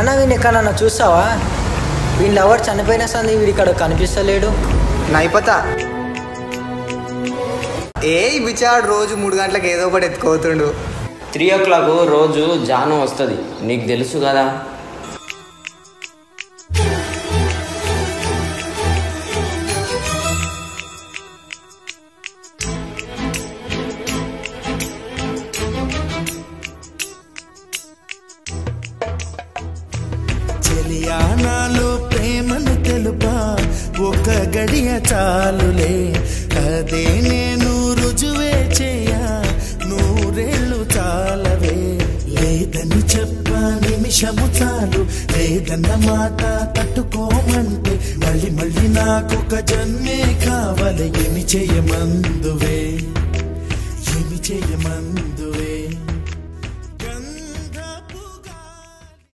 అన్న వీడిని ఎక్కడన్నా చూస్తావా? వీళ్ళ ఎవరు చనిపోయిన సంది వీడి ఇక్కడ కనిపిస్తలేడు. నైపతా బిచాడు రోజు 3 గంటలకు ఏదో ఒకటి ఎత్తుకోతుండు. 3 o'clock రోజు జాను వస్తుంది, నీకు తెలుసు కదా. చెలియానాలో ప్రేమను తెలుపా ఒక గడియ చాలులే, అదే నేను రుజువే చేయా 100 ఏళ్ళు చాలవే. లేదని చెప్ప నిమిషము చాలు, లేదన్న మాట తట్టుకోమంటే మళ్ళీ మళ్ళీ నాకొక జన్మే కావాలి. ఏమి చేయమందువే, ఏమి చేయమందు